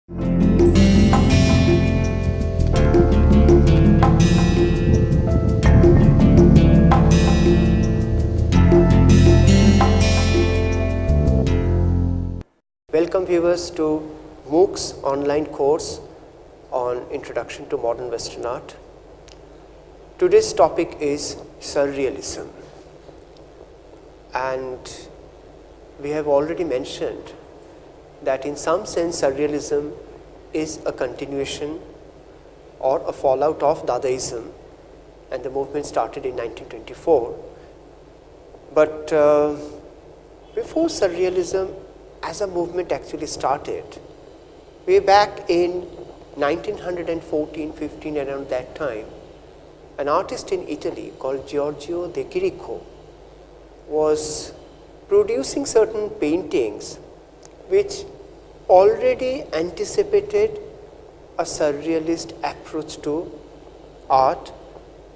Welcome viewers to MOOC's online course on Introduction to Modern Western Art. Today's topic is Surrealism, and we have already mentioned that in some sense Surrealism is a continuation or a fallout of Dadaism, and the movement started in 1924. But before Surrealism as a movement actually started, way back in 1914-15, around that time, an artist in Italy called Giorgio de Chirico was producing certain paintings which already anticipated a surrealist approach to art,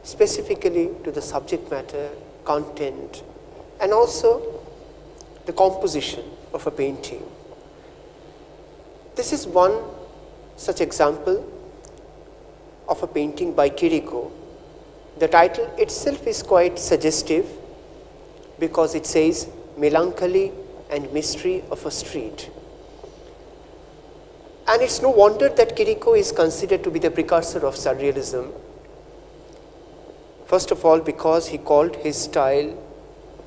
specifically to the subject matter, content, and also the composition of a painting. This is one such example of a painting by Chirico. The title itself is quite suggestive because it says Melancholy and Mystery of a Street. And it's no wonder that Chirico is considered to be the precursor of Surrealism. First of all, because he called his style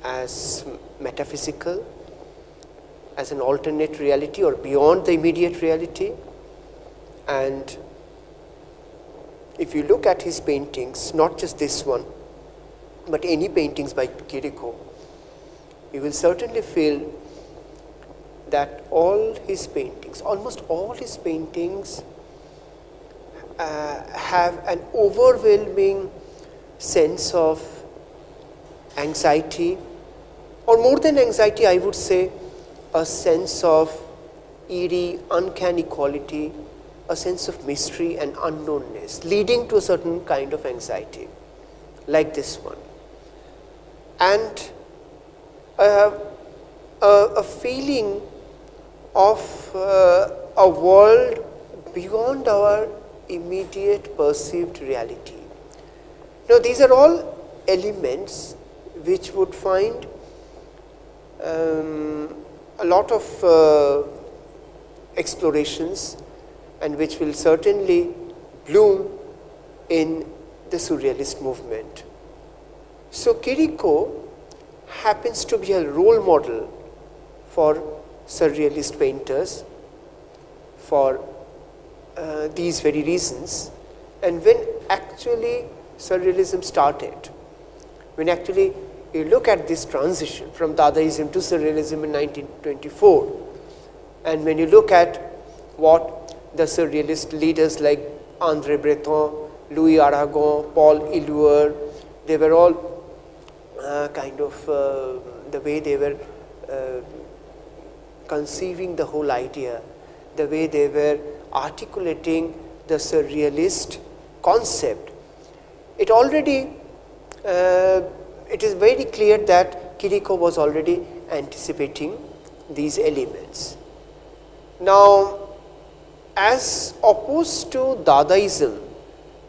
as metaphysical, as an alternate reality or beyond the immediate reality. And if you look at his paintings, not just this one, but any paintings by Chirico, you will certainly feel that all his paintings, almost all his paintings, have an overwhelming sense of anxiety, or more than anxiety, I would say, a sense of eerie, uncanny quality, a sense of mystery and unknownness, leading to a certain kind of anxiety, like this one. And a feeling of a world beyond our immediate perceived reality. Now, these are all elements which would find a lot of explorations, and which will certainly bloom in the Surrealist movement. So Chirico happens to be a role model for Surrealist painters for these very reasons. And when actually Surrealism started, when actually you look at this transition from Dadaism to Surrealism in 1924, and when you look at what the Surrealist leaders like André Breton, Louis Aragon, Paul Éluard, they were all the way they were conceiving the whole idea, the way they were articulating the Surrealist concept. It is very clear that Chirico was already anticipating these elements. Now, as opposed to Dadaism,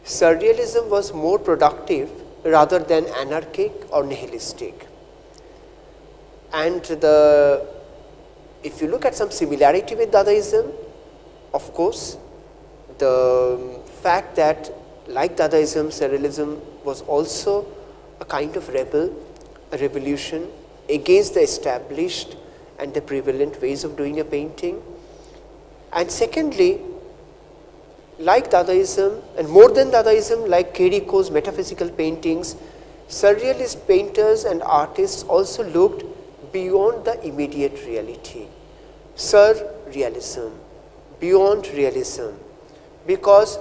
Surrealism was more productive rather than anarchic or nihilistic. And if you look at some similarity with Dadaism, of course, the fact that like Dadaism, Surrealism was also a kind of rebel, a revolution against the established and the prevalent ways of doing a painting. And secondly, like Dadaism, and more than Dadaism, like Chirico's metaphysical paintings, Surrealist painters and artists also looked beyond the immediate reality. Surrealism, beyond realism, because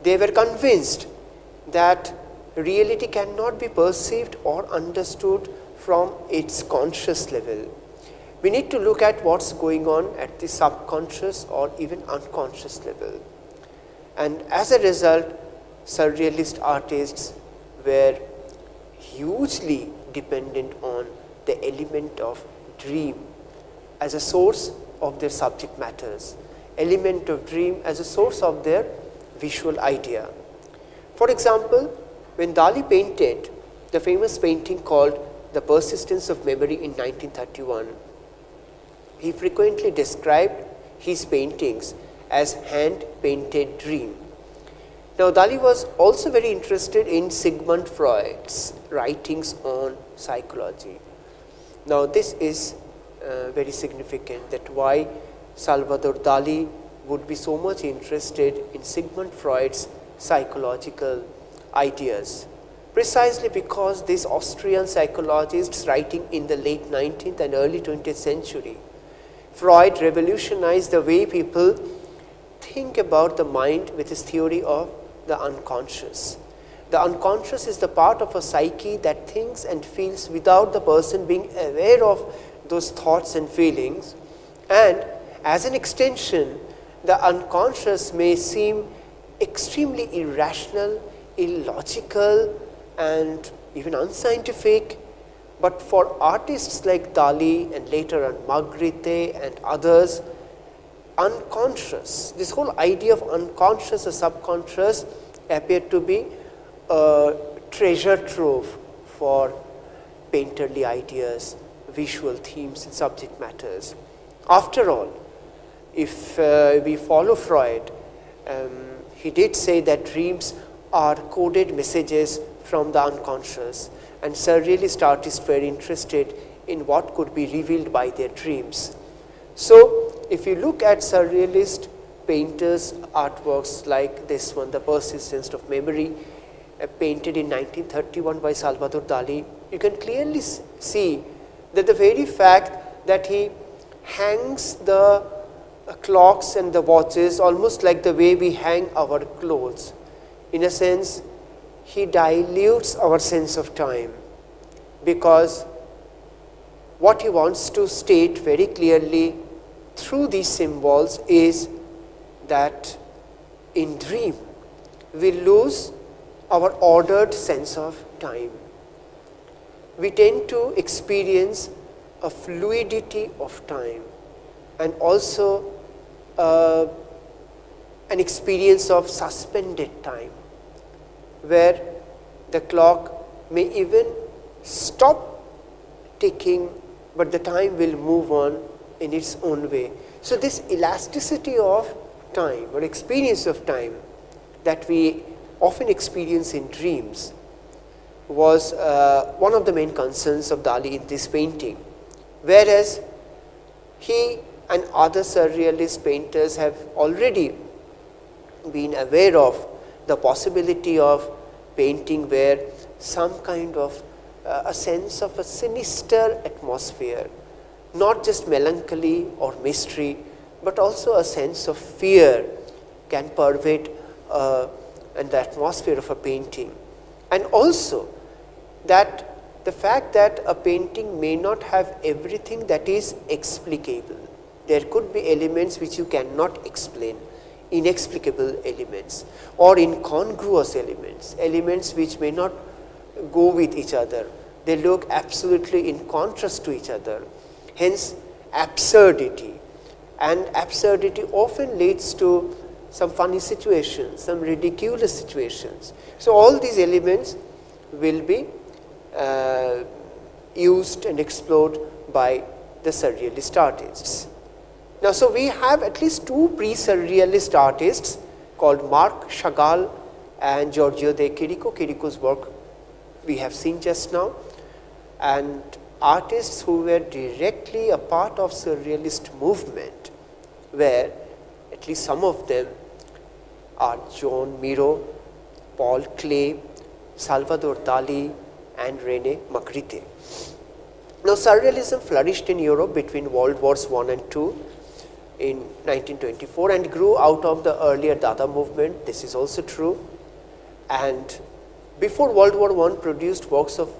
they were convinced that reality cannot be perceived or understood from its conscious level. We need to look at what's going on at the subconscious or even unconscious level. And as a result, Surrealist artists were hugely dependent on the element of dream as a source of their subject matters, element of dream as a source of their visual idea. For example, when Dali painted the famous painting called The Persistence of Memory in 1931, he frequently described his paintings as hand-painted dream. Now, Dali was also very interested in Sigmund Freud's writings on psychology. Now, this is very significant, that why Salvador Dali would be so much interested in Sigmund Freud's psychological ideas. Precisely because these Austrian psychologists writing in the late 19th and early 20th century, Freud revolutionized the way people think about the mind with his theory of the unconscious. The unconscious is the part of a psyche that thinks and feels without the person being aware of those thoughts and feelings, and as an extension, the unconscious may seem extremely irrational, illogical, and even unscientific, but for artists like Dali and later on Magritte and others, unconscious, this whole idea of unconscious or subconscious appeared to be a treasure trove for painterly ideas, visual themes and subject matters. After all, if we follow Freud, he did say that dreams are coded messages from the unconscious, and surrealist artists were interested in what could be revealed by their dreams. So, if you look at surrealist painters' artworks like this one, The Persistence of Memory, painted in 1931 by Salvador Dali, you can clearly see that the very fact that he hangs the clocks and the watches almost like the way we hang our clothes. In a sense, he dilutes our sense of time, because what he wants to state very clearly through these symbols is that in dream we lose our ordered sense of time. We tend to experience a fluidity of time and also an experience of suspended time, where the clock may even stop ticking, but the time will move on in its own way. So this elasticity of time or experience of time that we often experience in dreams was one of the main concerns of Dali in this painting, whereas he and other surrealist painters have already been aware of the possibility of painting where some kind of a sense of a sinister atmosphere, not just melancholy or mystery, but also a sense of fear can pervade and the atmosphere of a painting. And also that the fact that a painting may not have everything that is explicable. There could be elements which you cannot explain, inexplicable elements, or incongruous elements, elements which may not go with each other. They look absolutely in contrast to each other. Hence, absurdity. And absurdity often leads to some funny situations, some ridiculous situations. So, all these elements will be used and explored by the surrealist artists. Now, so we have at least two pre-surrealist artists called Marc Chagall and Giorgio de Chirico. Chirico's work we have seen just now, and artists who were directly a part of surrealist movement, where at least some of them are John Miro, Paul Klee, Salvador Dali and René Magritte. Now, surrealism flourished in Europe between World Wars I and II in 1924 and grew out of the earlier Dada movement. This is also true. And before World War I produced works of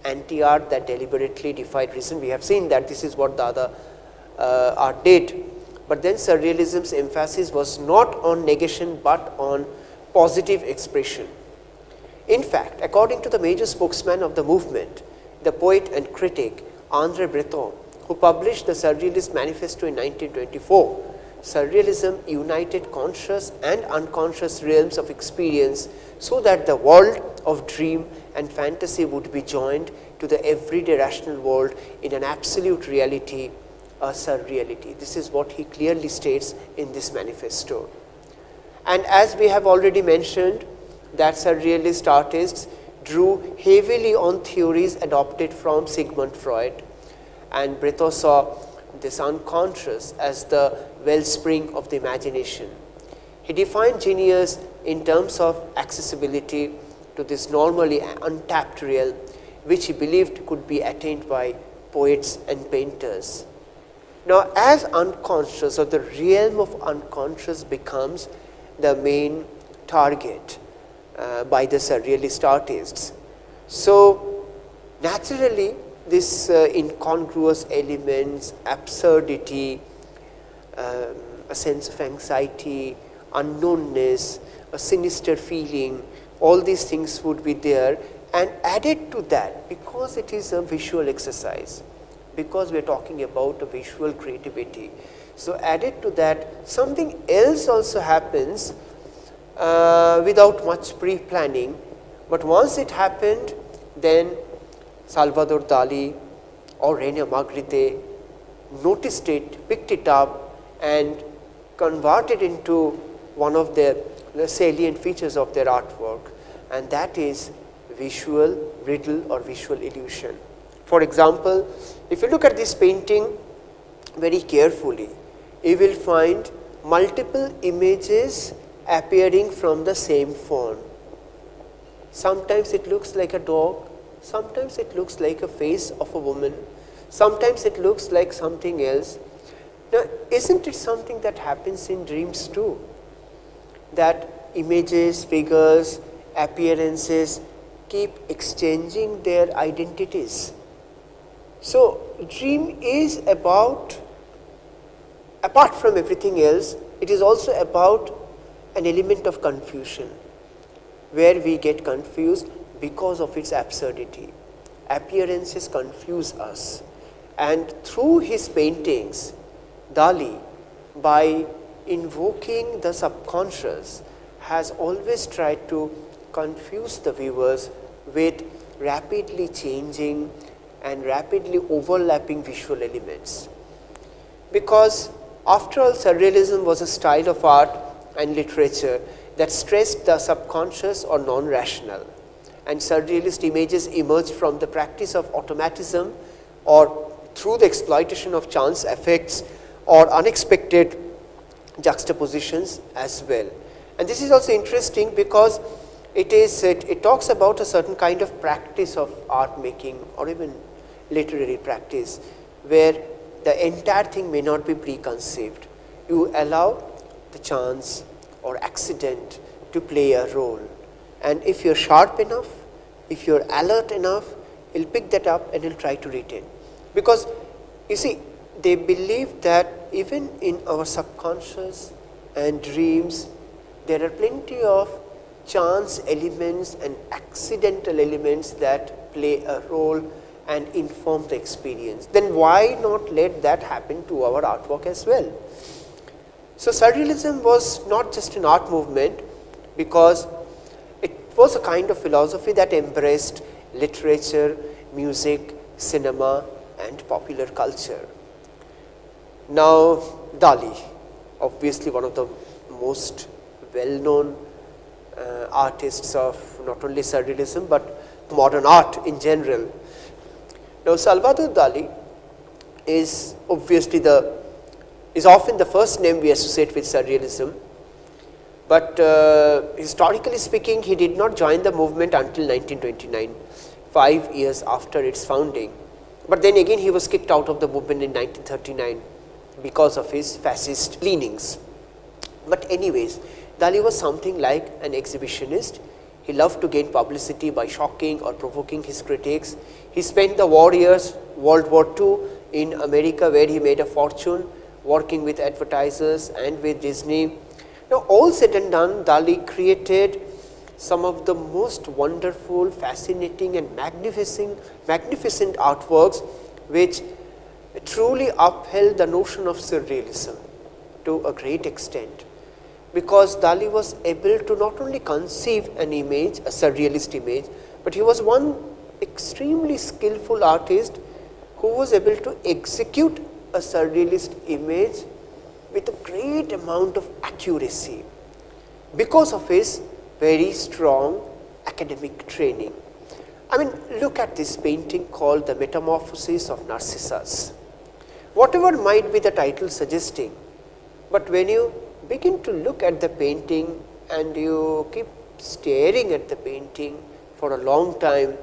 anti-art that deliberately defied reason. We have seen that this is what Dada art did. But then surrealism's emphasis was not on negation but on positive expression. In fact, according to the major spokesman of the movement, the poet and critic André Breton, who published the Surrealist Manifesto in 1924, Surrealism united conscious and unconscious realms of experience so that the world of dream and fantasy would be joined to the everyday rational world in an absolute reality, a surreality. This is what he clearly states in this manifesto. And as we have already mentioned, that surrealist artists drew heavily on theories adopted from Sigmund Freud, and Breton saw this unconscious as the wellspring of the imagination. He defined genius in terms of accessibility to this normally untapped realm, which he believed could be attained by poets and painters. Now, as unconscious, or the realm of unconscious becomes the main target by the surrealist artists. So, naturally, this incongruous elements, absurdity, a sense of anxiety, unknownness, a sinister feeling, all these things would be there, and added to that, because it is a visual exercise, because we are talking about a visual creativity. So, added to that, something else also happens without much pre-planning, but once it happened, then Salvador Dali or René Magritte noticed it, picked it up, and converted into one of the salient features of their artwork, and that is visual riddle or visual illusion. For example, if you look at this painting very carefully, you will find multiple images appearing from the same font. Sometimes it looks like a dog, sometimes it looks like a face of a woman, sometimes it looks like something else. Now, isn't it something that happens in dreams too? That images, figures, appearances keep exchanging their identities. So, dream is about, apart from everything else, it is also about an element of confusion, where we get confused because of its absurdity. Appearances confuse us, and through his paintings, Dali, by invoking the subconscious, has always tried to confuse the viewers with rapidly changing and rapidly overlapping visual elements. Because after all, Surrealism was a style of art and literature that stressed the subconscious or non-rational, and Surrealist images emerged from the practice of automatism or through the exploitation of chance effects or unexpected juxtapositions as well. And this is also interesting because it talks about a certain kind of practice of art making or even literary practice, where the entire thing may not be preconceived. You allow the chance or accident to play a role, and if you're sharp enough, if you're alert enough, you'll pick that up and you'll try to retain. Because you see, they believe that even in our subconscious and dreams, there are plenty of chance elements and accidental elements that play a role and inform the experience. Then why not let that happen to our artwork as well? So Surrealism was not just an art movement, because it was a kind of philosophy that embraced literature, music, cinema, and popular culture. Now, Dali, obviously one of the most well-known artists of not only Surrealism but modern art in general. Now, Salvador Dali is obviously is often the first name we associate with Surrealism, but historically speaking, he did not join the movement until 1929, 5 years after its founding. But then again, he was kicked out of the movement in 1939 because of his fascist leanings. But anyways, Dali was something like an exhibitionist. He loved to gain publicity by shocking or provoking his critics. He spent the war years, World War II, in America, where he made a fortune working with advertisers and with Disney. Now, all said and done, Dali created some of the most wonderful, fascinating and magnificent artworks which truly upheld the notion of Surrealism. to a great extent, because Dali was able to not only conceive an image, a surrealist image, but he was one extremely skillful artist who was able to execute a surrealist image with a great amount of accuracy because of his very strong academic training. I mean, look at this painting called The Metamorphosis of Narcissus. Whatever might be the title suggesting, but when you begin to look at the painting and you keep staring at the painting for a long time,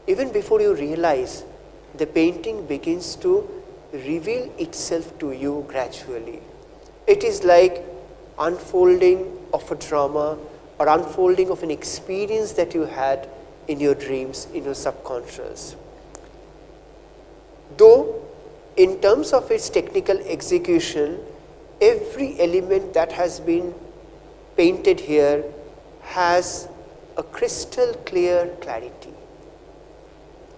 even before you realize, the painting begins to reveal itself to you gradually. It is like unfolding of a drama or unfolding of an experience that you had in your dreams, in your subconscious. Though in terms of its technical execution, every element that has been painted here has a crystal clear clarity.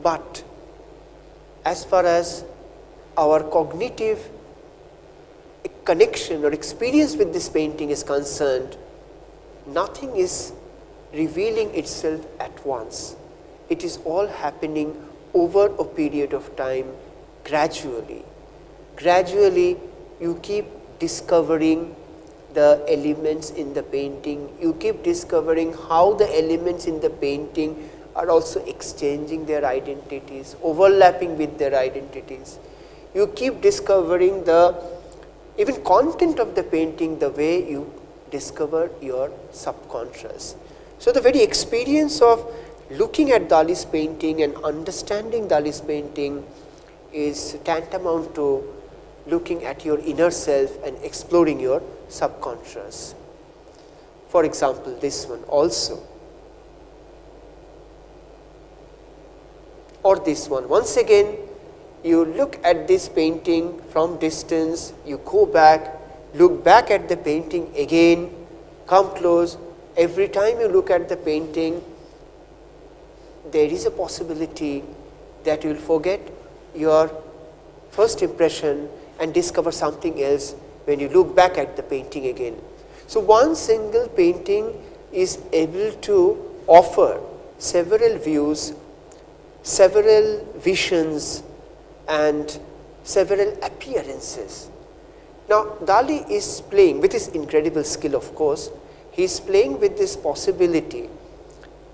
But as far as our cognitive connection or experience with this painting is concerned, nothing is revealing itself at once. It is all happening over a period of time, gradually. Gradually, you keep discovering the elements in the painting. You keep discovering how the elements in the painting are also exchanging their identities, overlapping with their identities. You keep discovering the even content of the painting the way you discover your subconscious. So the very experience of looking at Dali's painting and understanding Dali's painting is tantamount to looking at your inner self and exploring your subconscious. For example, this one also, or this one. Once again, you look at this painting from distance, you go back, look back at the painting again, come close. Every time you look at the painting, there is a possibility that you will forget your first impression and discover something else when you look back at the painting again. So one single painting is able to offer several views, several visions, and several appearances. Now, Dali is playing with his incredible skill, of course. He is playing with this possibility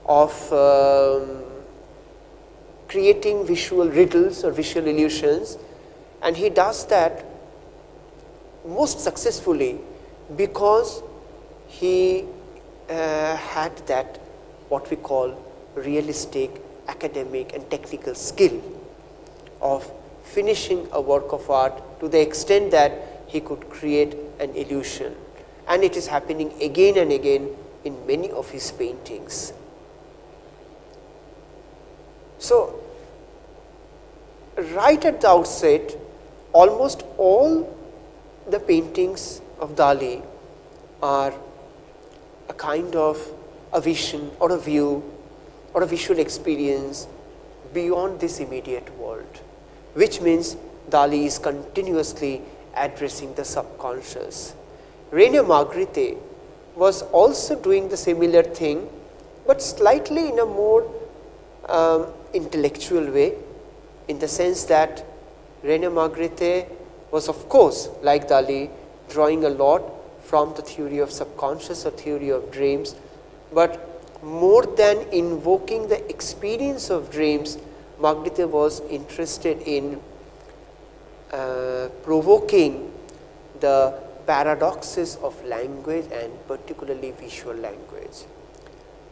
of creating visual riddles or visual illusions, and he does that most successfully because he had that what we call realistic, academic and technical skill of finishing a work of art to the extent that he could create an illusion, and it is happening again and again in many of his paintings. So, right at the outset, almost all the paintings of Dali are a kind of a vision or a view or a visual experience beyond this immediate world, which means Dali is continuously addressing the subconscious. Magritte was also doing the similar thing, but slightly in a more intellectual way, in the sense that Magritte was, of course, like Dali, drawing a lot from the theory of subconscious or theory of dreams, but more than invoking the experience of dreams, Magritte was interested in provoking the paradoxes of language and particularly visual language.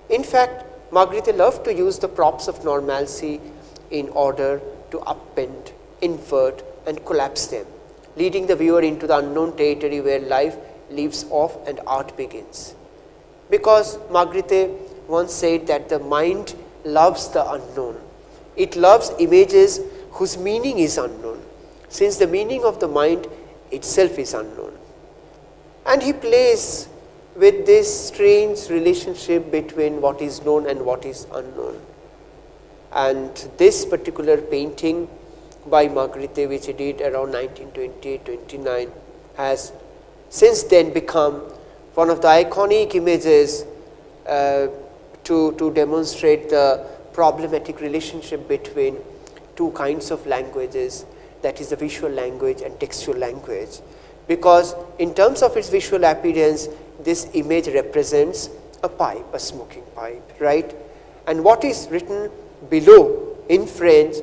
In fact, Magritte loved to use the props of normalcy in order to append, invert and collapse them, leading the viewer into the unknown territory where life leaves off and art begins. Because Magritte once said that the mind loves the unknown. It loves images whose meaning is unknown, since the meaning of the mind itself is unknown. And he plays with this strange relationship between what is known and what is unknown. And this particular painting by Magritte, which he did around 1928-29, has since then become one of the iconic images to demonstrate the problematic relationship between two kinds of languages, that is the visual language and textual language. Because in terms of its visual appearance, this image represents a pipe, a smoking pipe, right? And what is written below in French,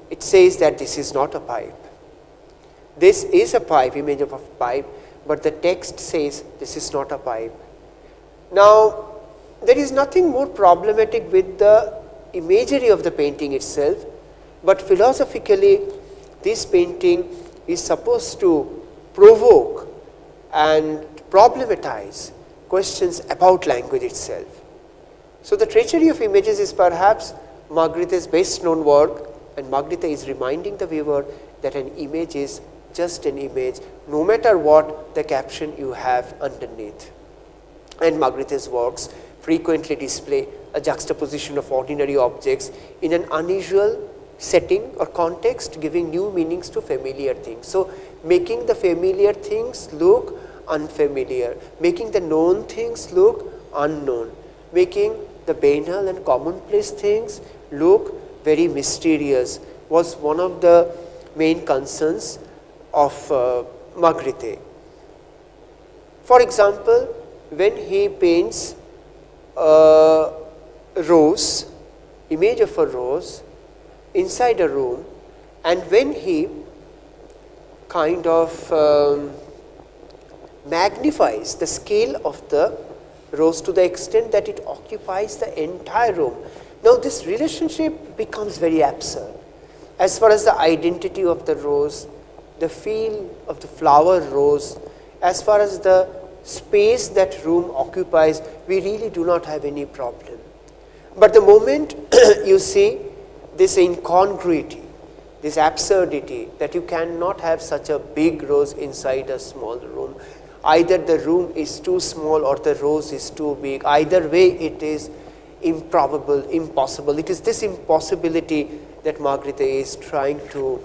it says that this is not a pipe. This is a pipe, image of a pipe, but the text says this is not a pipe. Now, there is nothing more problematic with the imagery of the painting itself, but philosophically, this painting is supposed to provoke and problematize questions about language itself. So, the Treachery of Images is perhaps Magritte's best known work, and Magritte is reminding the viewer that an image is just an image, no matter what the caption you have underneath. And Magritte's works frequently display a juxtaposition of ordinary objects in an unusual setting or context, giving new meanings to familiar things. So, making the familiar things look unfamiliar, making the known things look unknown, making the banal and commonplace things look very mysterious was one of the main concerns of Magritte. For example, when he paints a rose, image of a rose inside a room, and when he kind of magnifies the scale of the rose to the extent that it occupies the entire room. Now, this relationship becomes very absurd. As far as the identity of the rose, the feel of the flower rose, as far as the space that room occupies, we really do not have any problem. But the moment you see this incongruity, this absurdity, that you cannot have such a big rose inside a small room, either the room is too small or the rose is too big, either way it is improbable, impossible. It is this impossibility that Magritte is trying to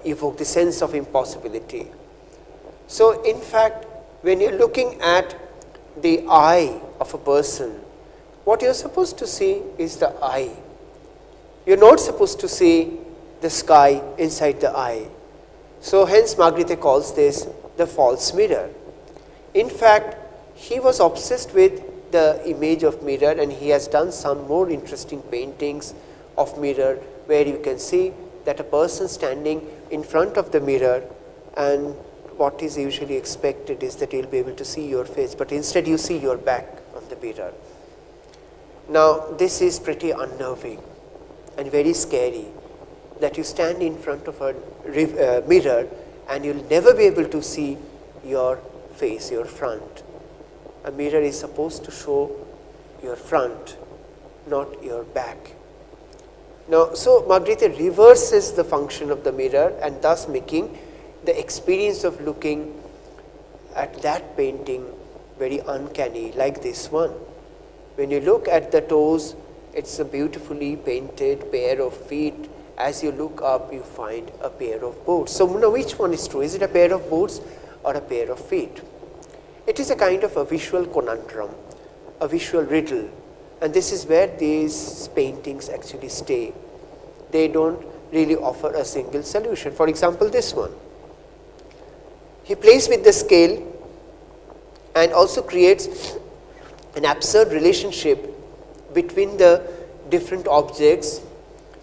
evoke, the sense of impossibility. So, in fact, when you are looking at the eye of a person, what you are supposed to see is the eye. You are not supposed to see the sky inside the eye. So, hence Magritte calls this the false mirror. In fact, he was obsessed with the image of mirror, and he has done some more interesting paintings of mirror, where you can see that a person standing in front of the mirror, and what is usually expected is that you will be able to see your face, but instead you see your back on the mirror. Now, this is pretty unnerving and very scary, that you stand in front of a mirror and you will never be able to see your face, your front. A mirror is supposed to show your front, not your back. Now, so Magritte reverses the function of the mirror, and thus making the experience of looking at that painting very uncanny, like this one. When you look at the toes, it's a beautifully painted pair of feet. As you look up, you find a pair of boots. So, now which one is true? Is it a pair of boots or a pair of feet? It is a kind of a visual conundrum, a visual riddle, and this is where these paintings actually stay. They don't really offer a single solution. For example, this one. He plays with the scale and also creates an absurd relationship between the different objects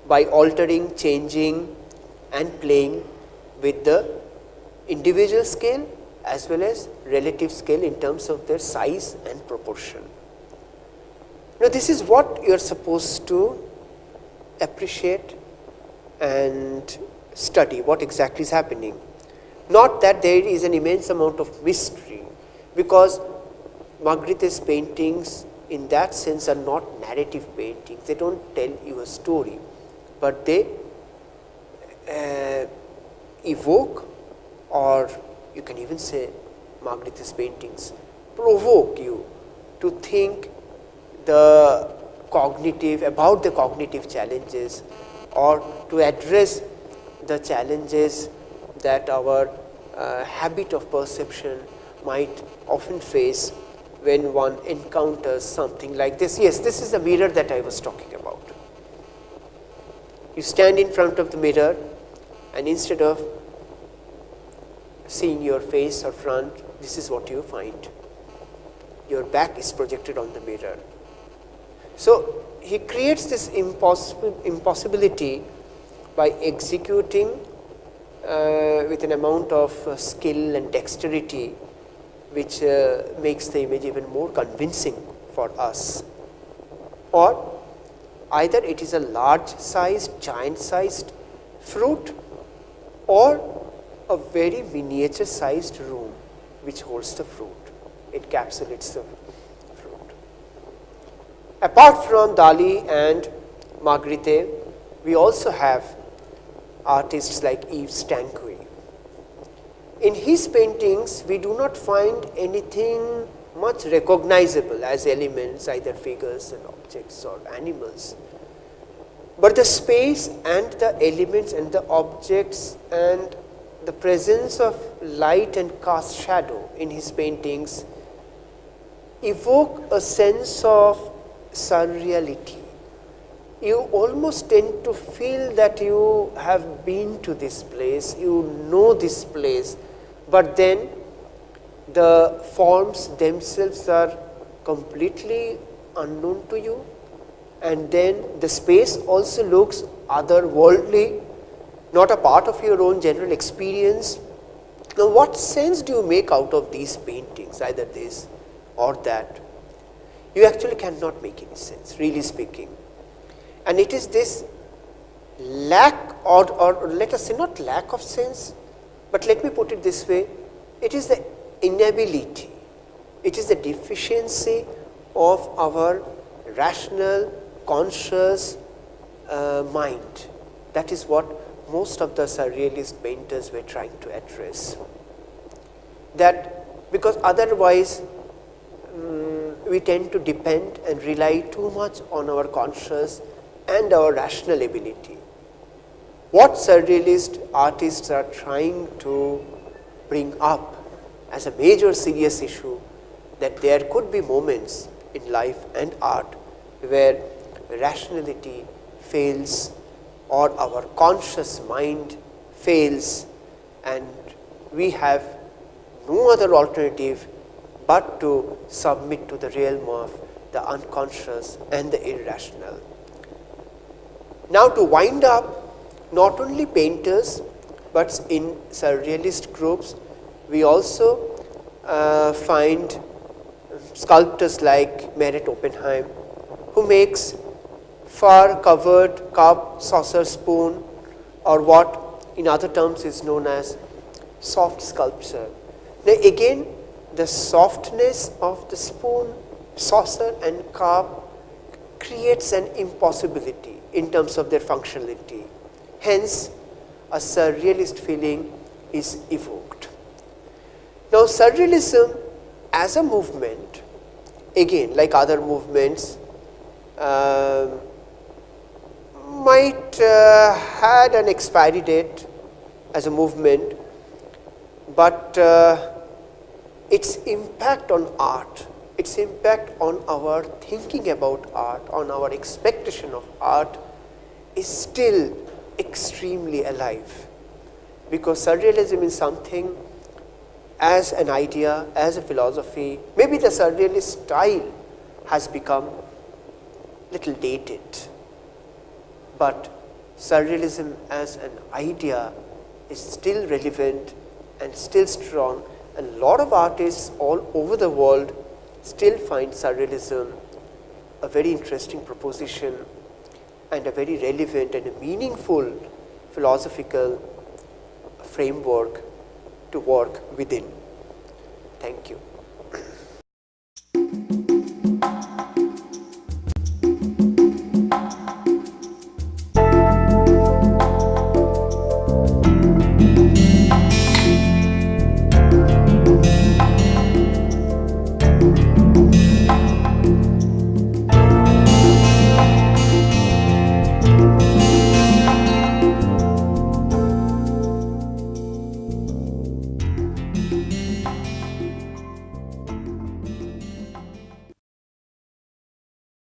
by altering, changing and playing with the individual scale as well as relative scale in terms of their size and proportion. Now, this is what you are supposed to appreciate and study, what exactly is happening. Not that there is an immense amount of mystery, because Magritte's paintings in that sense are not narrative paintings. They don't tell you a story, but they evoke, or you can even say Magritte's paintings provoke you to think about the cognitive challenges, or to address the challenges that our habit of perception might often face when one encounters something like this. Yes, this is the mirror that I was talking about. You stand in front of the mirror, and instead of seeing your face or front, this is what you find. Your back is projected on the mirror. So he creates this impossibility by executing with an amount of skill and dexterity, which makes the image even more convincing for us. Or either it is a large-sized, giant-sized fruit, or a very miniature-sized room which holds the fruit, encapsulates the fruit. Apart from Dali and Magritte, we also have artists like Yves Tanguy. In his paintings, we do not find anything much recognizable as elements, either figures and objects or animals. But the space and the elements and the objects and the presence of light and cast shadow in his paintings evoke a sense of surreality. You almost tend to feel that you have been to this place, you know this place, but then the forms themselves are completely unknown to you, and then the space also looks otherworldly, not a part of your own general experience. Now, what sense do you make out of these paintings, either this or that? You actually cannot make any sense, really speaking. And it is this lack, or let us say not lack of sense, but let me put it this way, it is the inability, it is the deficiency of our rational, conscious mind. That is what most of the surrealist painters were trying to address. That because otherwise we tend to depend and rely too much on our conscious and our rational ability. What surrealist artists are trying to bring up as a major serious issue, that there could be moments in life and art where rationality fails or our conscious mind fails, and we have no other alternative but to submit to the realm of the unconscious and the irrational. Now, to wind up, not only painters, but in surrealist groups, we also find sculptors like Merit Oppenheim, who makes fur-covered cup, saucer, spoon, or what in other terms is known as soft sculpture. Now, again, the softness of the spoon, saucer and cup creates an impossibility in terms of their functionality. Hence, a surrealist feeling is evoked. Now, surrealism as a movement, again, like other movements, might had an expiry date as a movement, but its impact on art, its impact on our thinking about art, on our expectation of art, is still extremely alive, because surrealism is something as an idea, as a philosophy. Maybe the surrealist style has become little dated, but surrealism as an idea is still relevant and still strong, and a lot of artists all over the world still find surrealism a very interesting proposition and a very relevant and a meaningful philosophical framework to work within. Thank you.